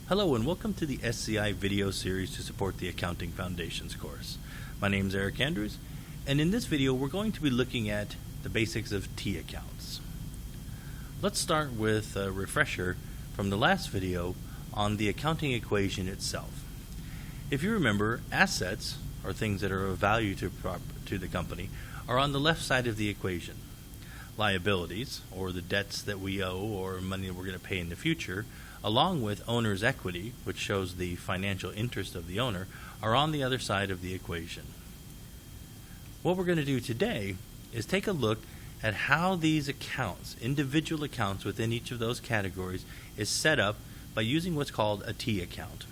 Hello and welcome to the SCI video series to support the Accounting Foundations course. My name is Eric Andrews, and in this video we're going to be looking at the basics of T accounts. Let's start with a refresher from the last video on the accounting equation itself. If you remember, assets, or things that are of value to the company, are on the left side of the equation. Liabilities, or the debts that we owe or money that we're going to pay in the future, along with owner's equity, which shows the financial interest of the owner, are on the other side of the equation. What we're going to do today is take a look at how these accounts, individual accounts within each of those categories, is set up by using what's called a T account.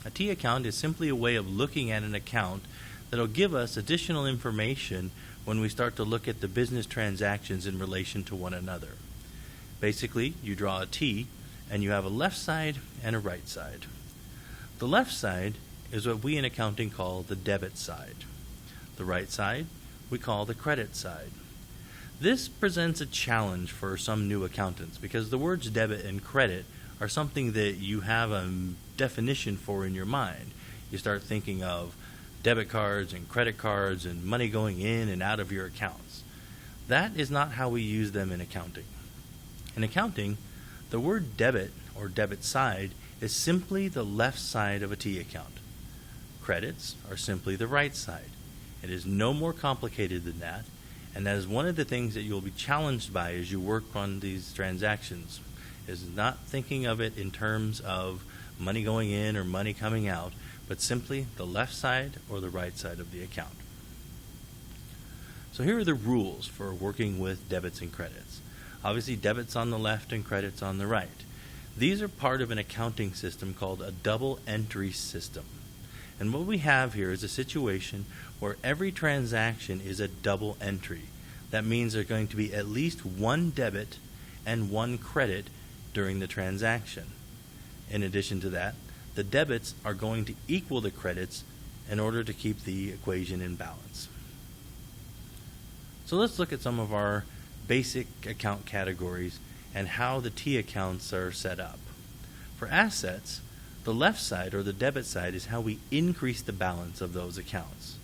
A T account is simply a way of looking at an account that will give us additional information when we start to look at the business transactions in relation to one another. Basically, you draw a T, and you have a left side and a right side. The left side is what we in accounting call the debit side. The right side we call the credit side. This presents a challenge for some new accountants because the words debit and credit are something that you have a definition for in your mind. You start thinking of debit cards and credit cards and money going in and out of your accounts. That is not how we use them in accounting. In accounting, the word debit or debit side is simply the left side of a T account. Credits are simply the right side. It is no more complicated than that, and that is one of the things that you'll be challenged by as you work on these transactions, is not thinking of it in terms of money going in or money coming out, but simply the left side or the right side of the account. So here are the rules for working with debits and credits. Obviously, debits on the left and credits on the right. These are part of an accounting system called a double entry system. And what we have here is a situation where every transaction is a double entry. That means there's going to be at least one debit and one credit during the transaction. In addition to that, the debits are going to equal the credits in order to keep the equation in balance. So let's look at some of our basic account categories and how the T accounts are set up. For assets, the left side or the debit side is how we increase the balance of those accounts.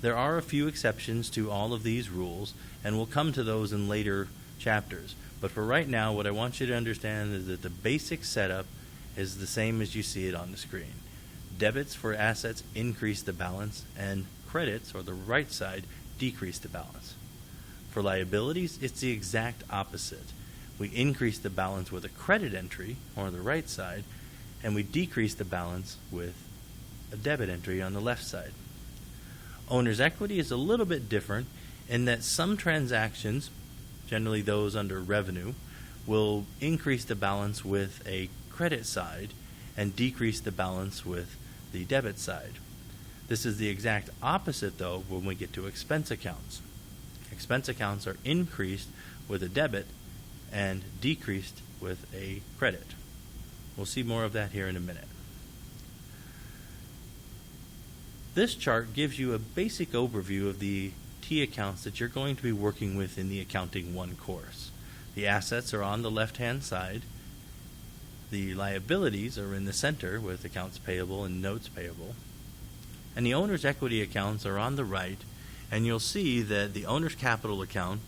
There are a few exceptions to all of these rules, and we'll come to those in later chapters. But for right now, what I want you to understand is that the basic setup is the same as you see it on the screen. Debits for assets increase the balance, and credits, or the right side, decrease the balance. For liabilities, it's the exact opposite. We increase the balance with a credit entry, or the right side, and we decrease the balance with a debit entry on the left side. Owner's equity is a little bit different in that some transactions, generally those under revenue, will increase the balance with a credit side and decrease the balance with the debit side. This is the exact opposite, though, when we get to expense accounts. Expense accounts are increased with a debit and decreased with a credit. We'll see more of that here in a minute. This chart gives you a basic overview of the T accounts that you're going to be working with in the Accounting 1 course. The assets are on the left-hand side. The liabilities are in the center with accounts payable and notes payable. And the owner's equity accounts are on the right, and you'll see that the owner's capital account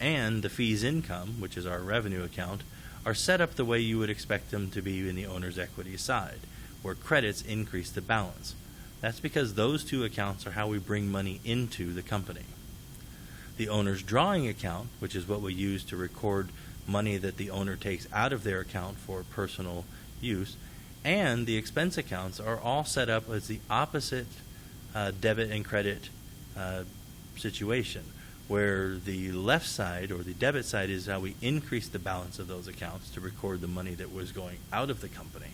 and the fees income, which is our revenue account, are set up the way you would expect them to be in the owner's equity side, where credits increase the balance. That's because those two accounts are how we bring money into the company. The owner's drawing account, which is what we use to record money that the owner takes out of their account for personal use, and the expense accounts are all set up as the opposite debit and credit situation, where the left side or the debit side is how we increase the balance of those accounts to record the money that was going out of the company.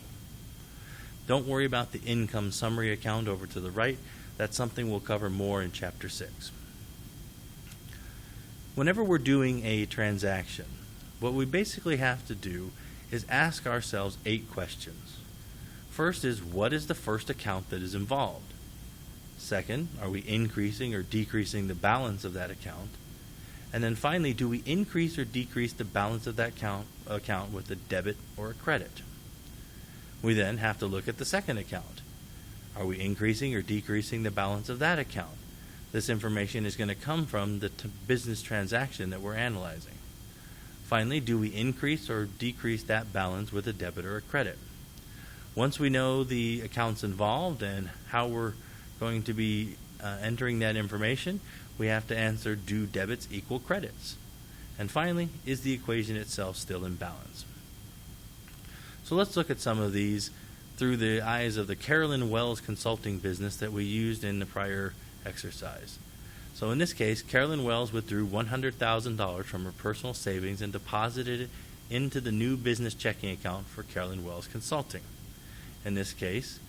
Don't worry about the income summary account over to the right. That's something we'll cover more in Chapter 6. Whenever we're doing a transaction, what we basically have to do is ask ourselves 8 questions. First is, what is the first account that is involved? Second, are we increasing or decreasing the balance of that account? And then finally, do we increase or decrease the balance of that account with a debit or a credit? We then have to look at the second account. Are we increasing or decreasing the balance of that account? This information is going to come from the business transaction that we're analyzing. Finally, do we increase or decrease that balance with a debit or a credit? Once we know the accounts involved and how we're going to be entering that information, we have to answer, do debits equal credits? And finally, is the equation itself still in balance? So let's look at some of these through the eyes of the Carolyn Wells consulting business that we used in the prior exercise. So in this case, Carolyn Wells withdrew $100,000 from her personal savings and deposited it into the new business checking account for Carolyn Wells Consulting. In this case,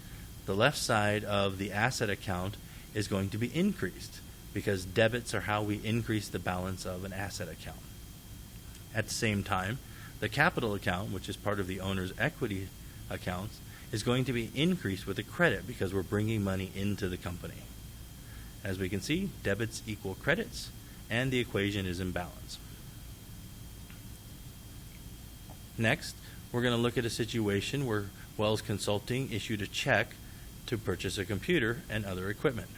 the left side of the asset account is going to be increased because debits are how we increase the balance of an asset account. At the same time, the capital account, which is part of the owner's equity accounts, is going to be increased with a credit because we're bringing money into the company. As we can see, debits equal credits, and the equation is in balance. Next, we're going to look at a situation where Wells Consulting issued a check to purchase a computer and other equipment.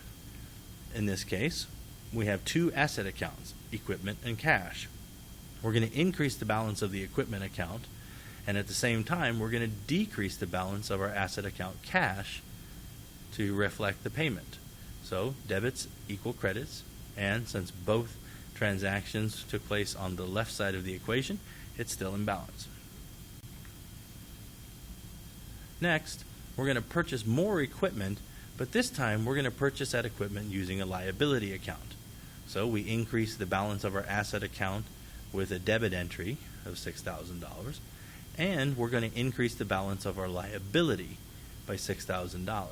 In this case, we have two asset accounts, equipment and cash. We're going to increase the balance of the equipment account, and at the same time, we're going to decrease the balance of our asset account cash to reflect the payment. So debits equal credits, and since both transactions took place on the left side of the equation, it's still in balance. Next, we're going to purchase more equipment, but this time we're going to purchase that equipment using a liability account. So we increase the balance of our asset account with a debit entry of $6,000, and we're going to increase the balance of our liability by $6,000.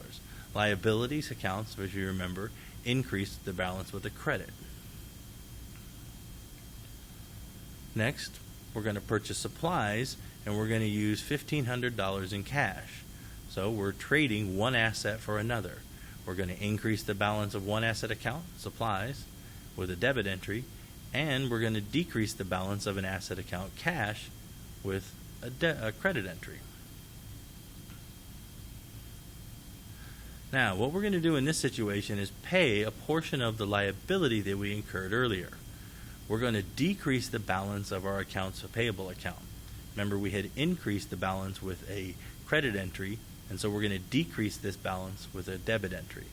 Liabilities accounts, as you remember, increase the balance with a credit. Next, we're going to purchase supplies, and we're going to use $1,500 in cash. So we're trading one asset for another. We're going to increase the balance of one asset account, supplies, with a debit entry, and we're going to decrease the balance of an asset account, cash, with a credit entry. Now, what we're going to do in this situation is pay a portion of the liability that we incurred earlier. We're going to decrease the balance of our accounts payable account. Remember, we had increased the balance with a credit entry, and so we're going to decrease this balance with a debit entry.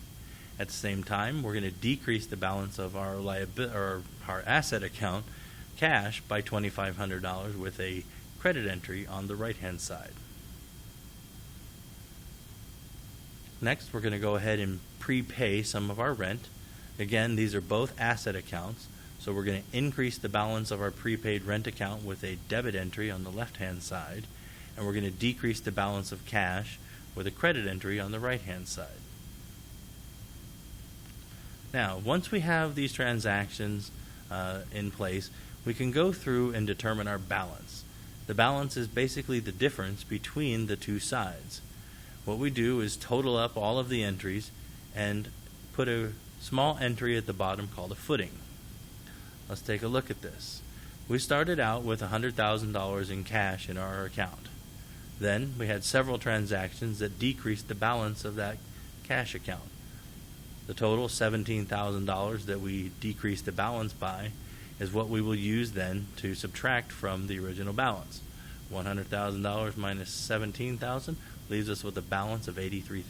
At the same time, we're going to decrease the balance of our our asset account, cash, by $2,500 with a credit entry on the right-hand side. Next, we're going to go ahead and prepay some of our rent. Again, these are both asset accounts, so we're going to increase the balance of our prepaid rent account with a debit entry on the left-hand side, and we're going to decrease the balance of cash with a credit entry on the right-hand side. Now, once we have these transactions in place, we can go through and determine our balance. The balance is basically the difference between the two sides. What we do is total up all of the entries and put a small entry at the bottom called a footing. Let's take a look at this. We started out with $100,000 in cash in our account. Then we had several transactions that decreased the balance of that cash account. The total $17,000 that we decreased the balance by is what we will use then to subtract from the original balance. $100,000 minus $17,000 leaves us with a balance of $83,000.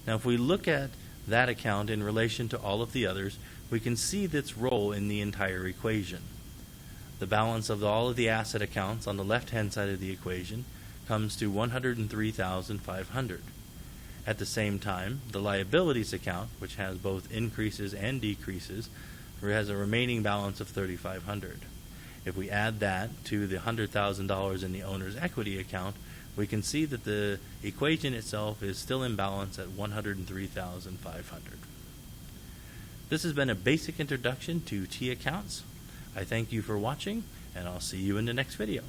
Now, if we look at that account in relation to all of the others, we can see its role in the entire equation. The balance of all of the asset accounts on the left-hand side of the equation comes to $103,500. At the same time, the liabilities account, which has both increases and decreases, has a remaining balance of $3,500. If we add that to the $100,000 in the owner's equity account, we can see that the equation itself is still in balance at $103,500. This has been a basic introduction to T accounts. I thank you for watching, and I'll see you in the next video.